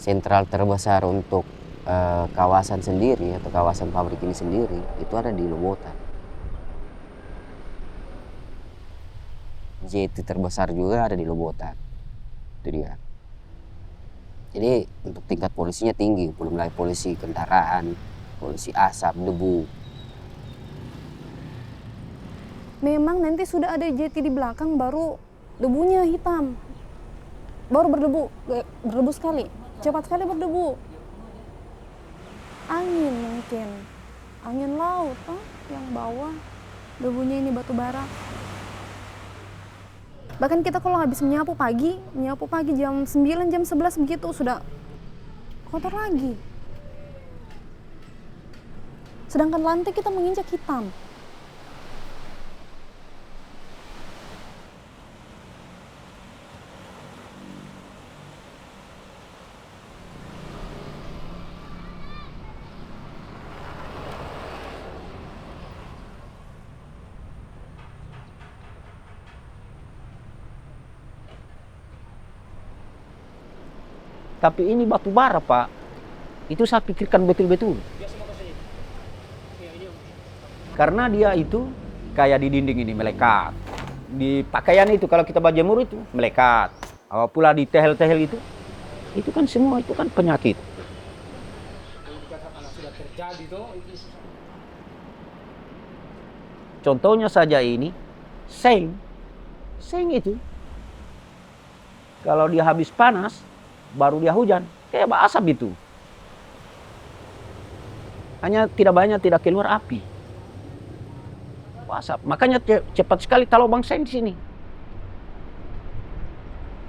Sentral terbesar untuk kawasan sendiri atau kawasan pabrik ini sendiri itu ada di Lobota. Jeti terbesar juga ada di Lobota. Itu dia. Jadi untuk tingkat polusinya tinggi, belum lagi polusi kendaraan, polusi asap, debu. Memang nanti sudah ada jeti di belakang baru debunya hitam. Baru berdebu sekali. Cepat sekali berdebu. Angin mungkin. Angin laut yang bawah. Debunya ini batu bara. Bahkan kita kalau habis menyapu pagi jam 9, jam 11 begitu sudah kotor lagi. Sedangkan lantai kita menginjak hitam. Tapi ini batu bara, Pak. Itu saya pikirkan betul-betul. Karena dia itu kayak di dinding ini melekat. Di pakaian itu kalau kita berjemur itu melekat. Pula di tehel-tehel itu kan semua itu kan penyakit. Contohnya saja ini seng itu kalau dia habis panas baru dia hujan, kayak asap itu. Hanya tidak keluar api. Asap. Makanya cepat sekali talau bang seng di sini.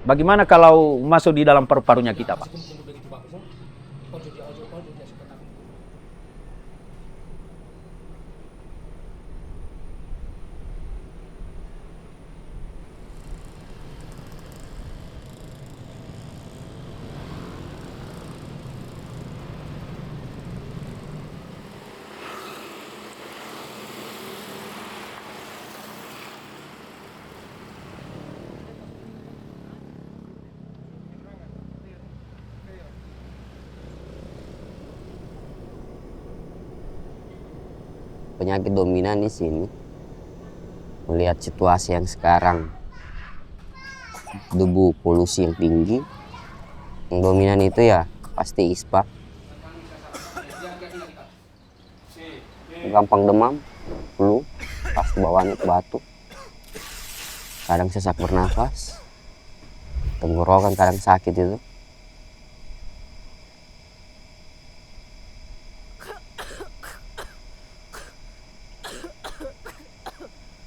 Bagaimana kalau masuk di dalam paru-parunya kita, Pak? Penyakit dominan di sini. Melihat situasi yang sekarang, debu polusi yang tinggi. Yang dominan itu ya pasti ispa. Gampang demam, flu, pasti bawaan itu batuk. Kadang sesak bernafas, tenggorokan kadang sakit itu.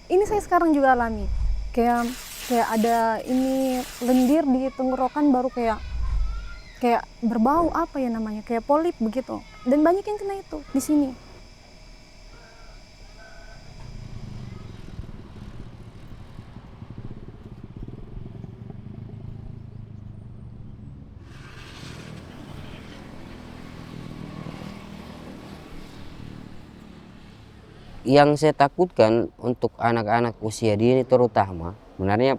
Ini saya sekarang juga alami. Kayak ada ini lendir di tenggorokan baru kayak berbau apa ya namanya, kayak polip begitu. Dan banyak yang kena itu di sini. Yang saya takutkan untuk anak-anak usia dini terutama, sebenarnya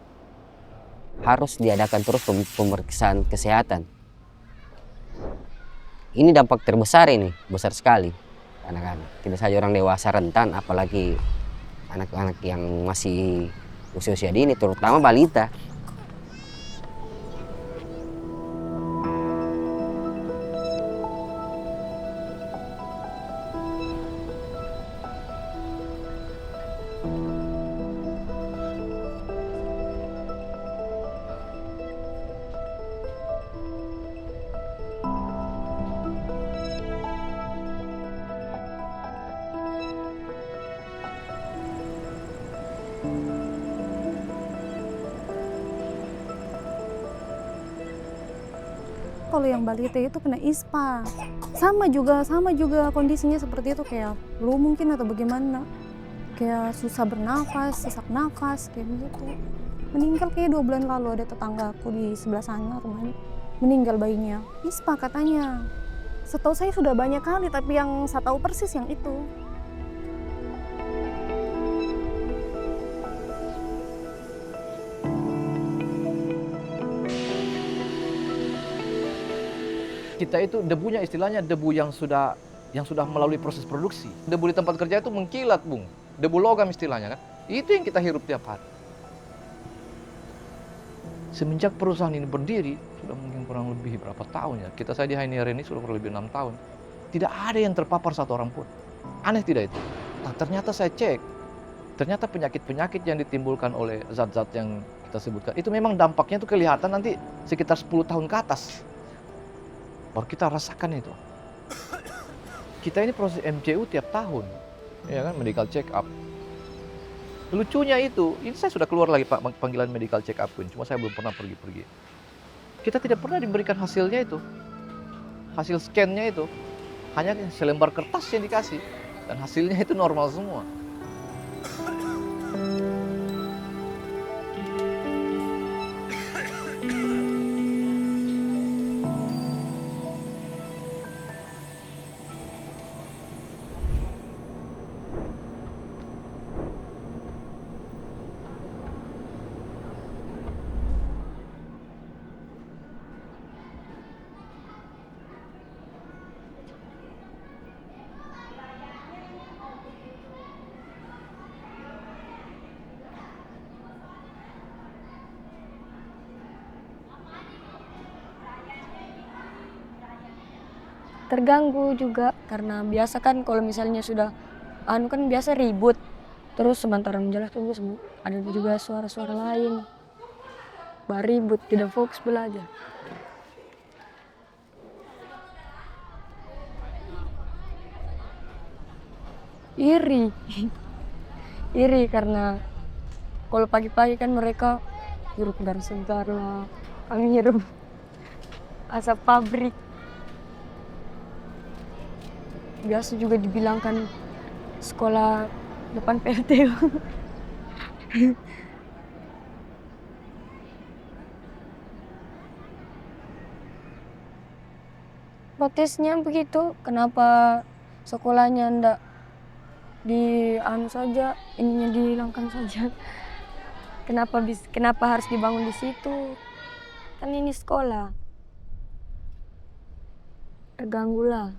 harus diadakan terus pemeriksaan kesehatan. Ini dampak terbesar ini, besar sekali anak-anak. Tidak saja orang dewasa rentan, apalagi anak-anak yang masih usia-usia dini, terutama balita. Kalau yang balita itu kena ispa, sama juga kondisinya seperti itu, kayak flu mungkin atau bagaimana, kayak susah bernafas, sesak nafas kayak begitu. Meninggal kayak 2 bulan lalu, ada tetanggaku di sebelah sana rumahnya, meninggal bayinya ispa katanya. Setahu saya sudah banyak kali, tapi yang saya tahu persis yang itu. Kita itu debunya istilahnya debu yang sudah melalui proses produksi. Debu di tempat kerja itu mengkilat, Bung. Debu logam istilahnya kan. Itu yang kita hirup tiap hari. Semenjak perusahaan ini berdiri, sudah mungkin kurang lebih berapa tahun ya. Saya di Hainier ini sudah kurang lebih 6 tahun. Tidak ada yang terpapar satu orang pun. Aneh tidak itu? Nah, ternyata saya cek. Ternyata penyakit-penyakit yang ditimbulkan oleh zat-zat yang kita sebutkan, itu memang dampaknya itu kelihatan nanti sekitar 10 tahun ke atas. Baru kita rasakan itu. Kita ini proses MCU tiap tahun, ya kan, medical check up. Lucunya itu, ini saya sudah keluar lagi Pak panggilan medical check up pun, cuma saya belum pernah pergi-pergi. Kita tidak pernah diberikan hasilnya itu, hasil scan-nya itu, hanya selembar kertas yang dikasih, dan hasilnya itu normal semua. Terganggu juga karena biasa kan kalau misalnya sudah kan biasa ribut, terus sementara menjelaskan ada juga suara-suara lain, ribut, tidak fokus belajar. Iri iri karena kalau pagi-pagi kan mereka hirup udara segar lah, kami hirup asap pabrik. Biasa juga dibilangkan sekolah depan PLTU. Protesnya begitu, kenapa sekolahnya ndak saja, ininya dihilangkan saja. Kenapa harus dibangun di situ? Kan ini sekolah. Terganggu lah.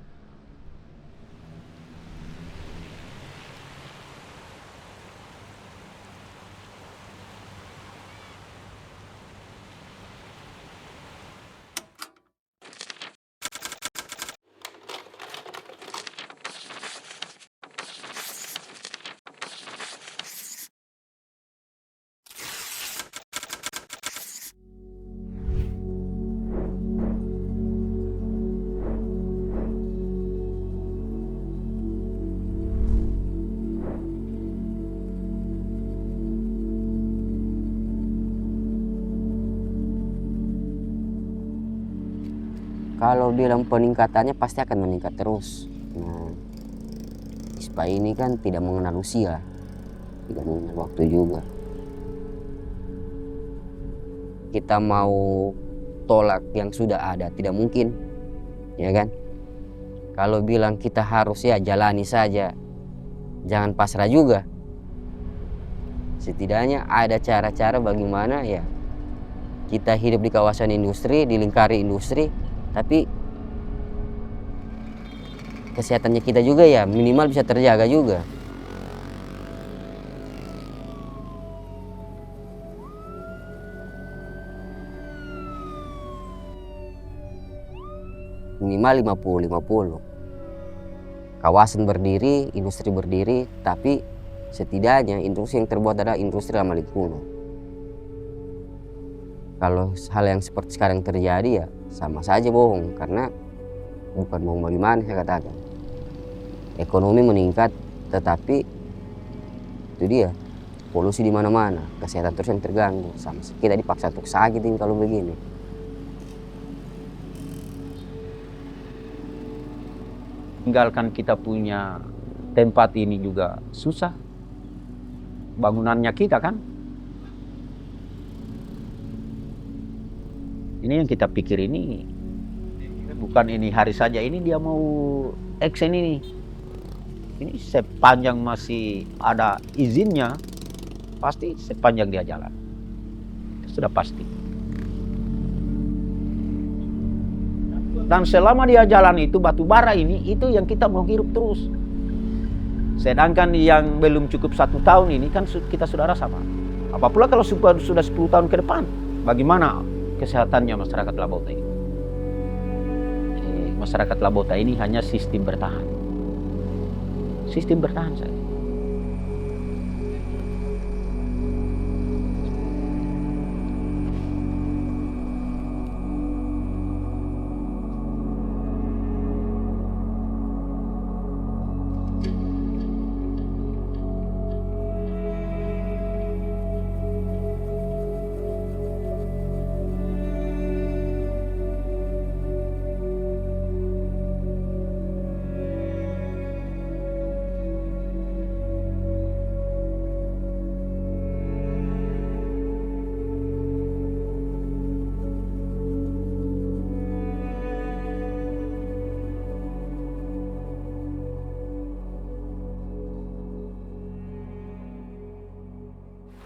Kalau bilang peningkatannya pasti akan meningkat terus. Nah, ISPA ini kan tidak mengenal usia, tidak mengenal waktu juga. Kita mau tolak yang sudah ada tidak mungkin, ya kan? Kalau bilang kita harus ya jalani saja, jangan pasrah juga. Setidaknya ada cara-cara bagaimana ya kita hidup di kawasan industri, di lingkari industri, tapi kesehatannya kita juga ya minimal bisa terjaga juga. Minimal 50-50. Kawasan berdiri, industri berdiri, tapi setidaknya industri yang terbuat adalah industri ramah lingkungan. Kalau hal yang seperti sekarang terjadi ya sama saja bohong, karena bukan bohong bagaimana saya katakan. Ekonomi meningkat, tetapi itu dia polusi di mana-mana, kesehatan terus yang terganggu. Sama kita dipaksa untuk sakit ini kalau begini. Tinggalkan kita punya tempat ini juga susah. Bangunannya kita kan. Ini yang kita pikir ini bukan ini hari saja, ini dia mau action ini. Ini sepanjang masih ada izinnya, pasti sepanjang dia jalan. Itu sudah pasti. Dan selama dia jalan itu batu bara ini, itu yang kita mau hirup terus. Sedangkan yang belum cukup 1 tahun ini kan kita sudah rasa Pak. Apa pula kalau sudah 10 tahun ke depan, bagaimana kesehatannya masyarakat Labota ini? Masyarakat Labota ini hanya sistem bertahan. Sistem bertahan saja.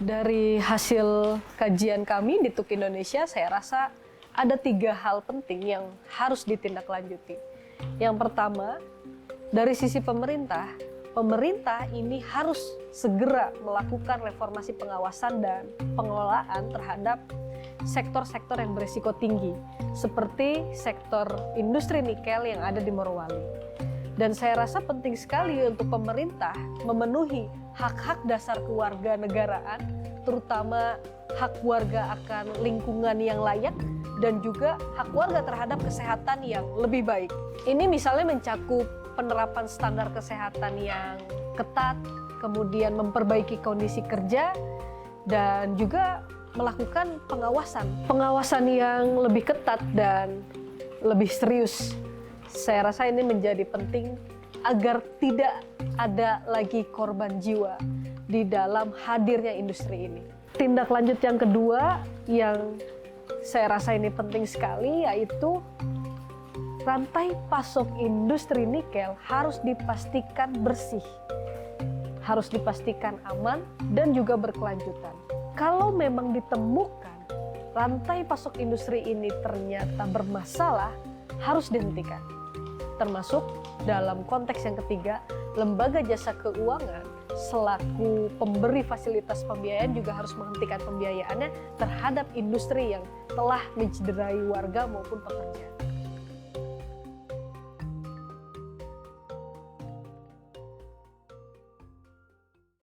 Dari hasil kajian kami di TUK Indonesia, saya rasa ada 3 hal penting yang harus ditindaklanjuti. Yang pertama, dari sisi pemerintah ini harus segera melakukan reformasi pengawasan dan pengelolaan terhadap sektor-sektor yang berisiko tinggi, seperti sektor industri nikel yang ada di Morowali. Dan saya rasa penting sekali untuk pemerintah memenuhi hak-hak dasar kewarganegaraan, terutama hak warga akan lingkungan yang layak dan juga hak warga terhadap kesehatan yang lebih baik. Ini misalnya mencakup penerapan standar kesehatan yang ketat, kemudian memperbaiki kondisi kerja, dan juga melakukan pengawasan yang lebih ketat dan lebih serius. Saya rasa ini menjadi penting agar tidak ada lagi korban jiwa di dalam hadirnya industri ini. Tindak lanjut yang kedua yang saya rasa ini penting sekali, yaitu rantai pasok industri nikel harus dipastikan bersih, harus dipastikan aman dan juga berkelanjutan. Kalau memang ditemukan rantai pasok industri ini ternyata bermasalah, harus dihentikan. Termasuk dalam konteks yang ketiga, lembaga jasa keuangan selaku pemberi fasilitas pembiayaan juga harus menghentikan pembiayaannya terhadap industri yang telah mencederai warga maupun pekerja.